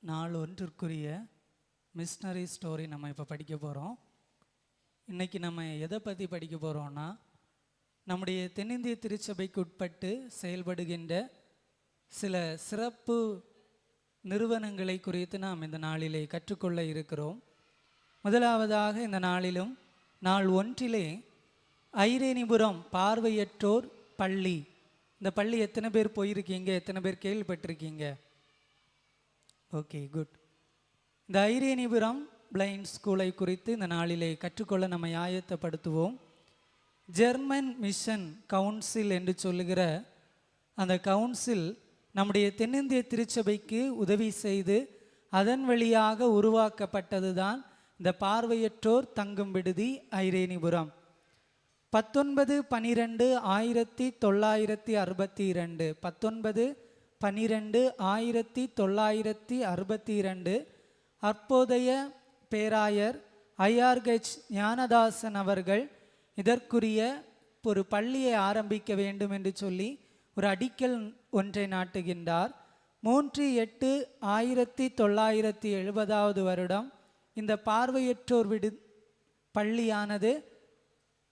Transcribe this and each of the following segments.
நாள் ஒன்றிற்குரிய missionary story நம்ம இப்போ படிக்க போகிறோம். இன்றைக்கி நம்ம எதை பற்றி படிக்க போகிறோன்னா, நம்முடைய தென்னிந்திய திருச்சபைக்கு உட்பட்டு செயல்படுகின்ற சில சிறப்பு நிறுவனங்களை குறித்து நாம் இந்த நாளிலே கற்றுக்கொள்ள இருக்கிறோம். முதலாவதாக இந்த நாளிலும் நாள் ஒன்றிலே ஐரேனிபுரம் பார்வையற்றோர் பள்ளி, இந்த பள்ளி எத்தனை பேர் போயிருக்கீங்க, எத்தனை பேர் கேள்விப்பட்டிருக்கீங்க? Okay, good. இந்த ஐரேனிபுரம் பிளைண்ட் ஸ்கூலை குறித்து இந்த நாளிலே கற்றுக்கொள்ள நம்ம ஆயத்தப்படுத்துவோம். ஜெர்மன் மிஷன் கவுன்சில் என்று சொல்லுகிற அந்த கவுன்சில் நம்முடைய தென்னிந்திய திருச்சபைக்கு உதவி செய்து அதன் வழியாக உருவாக்கப்பட்டது தான் இந்த பார்வையற்றோர் தங்கும் விடுதி ஐரேனிபுரம். 19/12/1962 19/12/1962 அப்போதைய பேராயர் IRH ஞானதாசன் அவர்கள் இதற்குரிய ஒரு பள்ளியை ஆரம்பிக்க வேண்டும் என்று சொல்லி ஒரு அடிக்கல் ஒன்றை நாட்டுகின்றார். 3/8/1970 இந்த பார்வையற்றோர் பள்ளியானது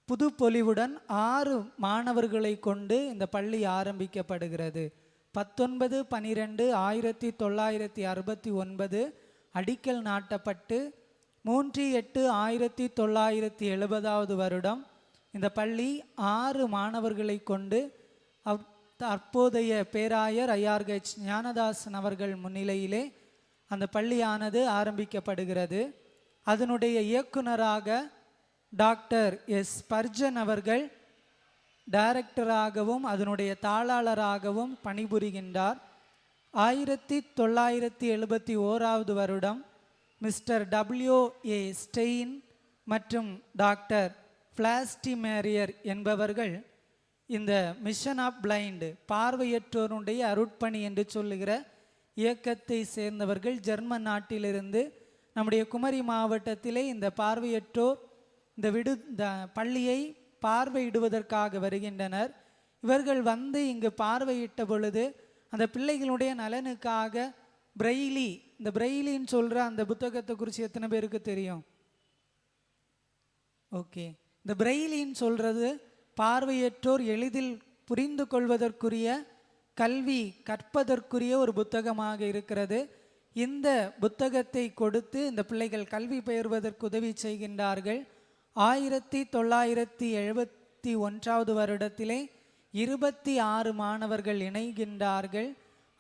புது பொலிவுடன் 6 மாணவர்களை கொண்டு இந்த பள்ளி ஆரம்பிக்கப்படுகிறது. 19/12/1969 அடிக்கல் நாட்டப்பட்டு 3/8/1970 இந்த பள்ளி 6 மாணவர்களை கொண்டு அப்போதைய பேராயர் IRH ஞானதாசன் அவர்கள் முன்னிலையிலே அந்த பள்ளியானது ஆரம்பிக்கப்படுகிறது. அதனுடைய இயக்குனராக டாக்டர் S. ஸ்பர்ஜன் அவர்கள் டைரக்டராகவும் அதனுடைய தாளாளராகவும் பணிபுரிகின்றார். 1971 மிஸ்டர் WA ஸ்டெயின் மற்றும் டாக்டர் பிளாஸ்டிமேரியர் என்பவர்கள் இந்த மிஷன் ஆஃப் பிளைண்ட் பார்வையற்றோருடைய அருட்பணி என்று சொல்லுகிற இயக்கத்தை சேர்ந்தவர்கள் ஜெர்மன் நாட்டிலிருந்து நம்முடைய குமரி மாவட்டத்திலே இந்த பார்வையற்றோர் இந்த பள்ளியை பார்வையிடுவதற்காக வருகின்றனர். இவர்கள் வந்து இங்கு பார்வையிட்ட பொழுது அந்த பிள்ளைகளுடைய நலனுக்காக பிரெய்லி, இந்த பிரெய்லின்னு சொல்கிற அந்த புத்தகத்தை குறித்து எத்தனை பேருக்கு தெரியும்? ஓகே, இந்த பிரெய்லின்னு சொல்கிறது பார்வையற்றோர் எளிதில் புரிந்து கொள்வதற்குரிய கல்வி கற்பதற்குரிய ஒரு புத்தகமாக இருக்கிறது. இந்த புத்தகத்தை கொடுத்து இந்த பிள்ளைகள் கல்வி பெறுவதற்கு உதவி செய்கின்றார்கள். 1971 26 மாணவர்கள் இணைகின்றார்கள்.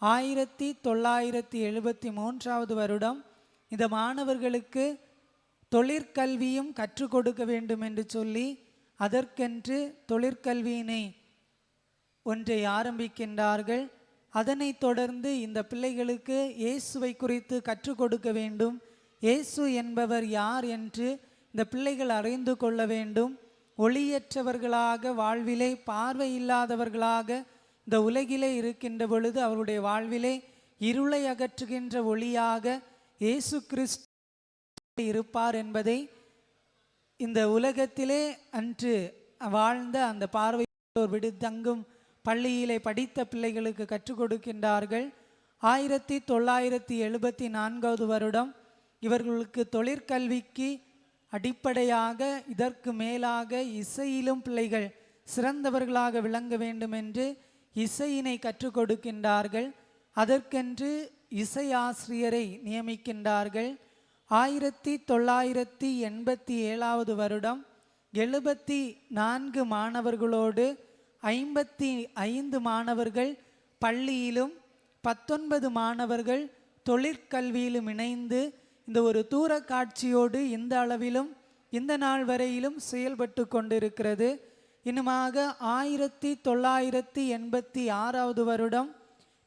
1973 இந்த மாணவர்களுக்கு தொழிற்கல்வியும் கற்றுக் கொடுக்க வேண்டும் என்று சொல்லி அதற்கென்று தொழிற்கல்வியினை ஒன்றை ஆரம்பிக்கின்றார்கள். அதனைத் தொடர்ந்து இந்த பிள்ளைகளுக்கு இயேசுவை குறித்து கற்றுக் கொடுக்க வேண்டும், இயேசு என்பவர் யார் என்று இந்த பிள்ளைகள் அறிந்து கொள்ள வேண்டும். ஒளியற்றவர்களாக வாழ்விலே பார்வை இல்லாதவர்களாக இந்த உலகிலே இருக்கின்ற பொழுது அவருடைய வாழ்விலே இருளை அகற்றுகின்ற ஒளியாக இயேசு கிறிஸ்து இருப்பார் என்பதை இந்த உலகத்திலே அன்று வாழ்ந்த அந்த பார்வையோர் விடுதங்கும் பள்ளியிலே படித்த பிள்ளைகளுக்கு கற்றுக் கொடுக்கின்றார்கள். 1974 இவர்களுக்கு தொழிற்கல்விக்கு அடிப்படையாக இதற்கு மேலாக இசையிலும் பிள்ளைகள் சிறந்தவர்களாக விளங்க வேண்டும் என்று இசையினை கற்றுக் கொடுக்கின்றார்கள். அதற்கென்று இசை ஆசிரியரை நியமிக்கின்றார்கள். 1987 74 மாணவர்களோடு 55 மாணவர்கள் பள்ளியிலும் 19 மாணவர்கள் தொழிற்கல்வியிலும் இணைந்து இந்த ஒரு தூர காட்சியோடு இந்த அளவிலும் இந்த நாள் வரையிலும் செயல்பட்டு கொண்டிருக்கிறது. இன்னுமாக 1986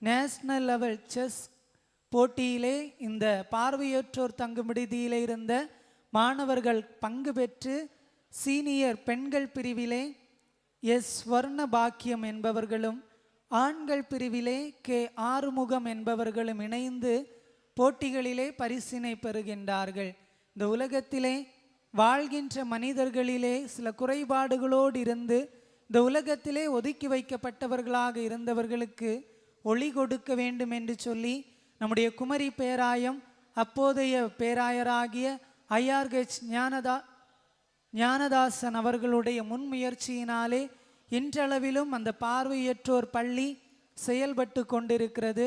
நேஷனல் லெவல் செஸ் போட்டியிலே இந்த பார்வையற்றோர் தங்கும் விடுதியிலே இருந்த மாணவர்கள் பங்கு பெற்று சீனியர் பெண்கள் பிரிவிலே S. ஸ்வர்ண பாக்கியம் என்பவர்களும் ஆண்கள் பிரிவிலே K. ஆறுமுகம் என்பவர்களும் இணைந்து போட்டிகளிலே பரிசினை பெறுகின்றார்கள். இந்த உலகத்திலே வாழ்கின்ற மனிதர்களிலே சில குறைபாடுகளோடு இருந்து இந்த உலகத்திலே ஒதுக்கி வைக்கப்பட்டவர்களாக இருந்தவர்களுக்கு ஒளி கொடுக்க வேண்டும் என்று சொல்லி நம்முடைய குமரி பேராயம் அப்போதைய பேராயராகிய ஐஆர்ஹெச் ஞானதாசன் அவர்களுடைய முன்முயற்சியினாலே இன்றளவிலும் அந்த பார்வையற்றோர் பள்ளி செயல்பட்டு கொண்டிருக்கிறது.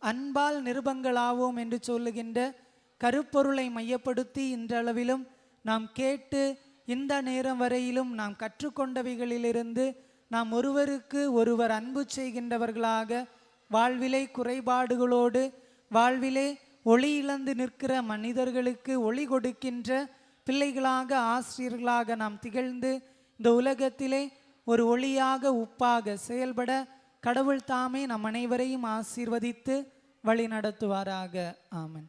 அன்பால் நிருபங்களாவோம் என்று சொல்லுகின்ற கருப்பொருளை மையப்படுத்தி இன்றளவிலும் நாம் கேட்டு இந்த நேரம் வரையிலும் நாம் கற்றுக்கொண்டவைகளிலிருந்து நாம் ஒருவருக்கு ஒருவர் அன்பு செய்கின்றவர்களாக, வாழ்விலே குறைபாடுகளோடு வாழ்விலே ஒளி இழந்து நிற்கிற மனிதர்களுக்கு ஒளி கொடுக்கின்ற பிள்ளைகளாக, ஆசிரியர்களாக நாம் திகழ்ந்து இந்த உலகத்திலே ஒரு ஒளியாக உப்பாக செயல்பட கடவுள் தாமே நம் அனைவரையும் ஆசீர்வதித்து வழி நடத்துவாராக. ஆமென்.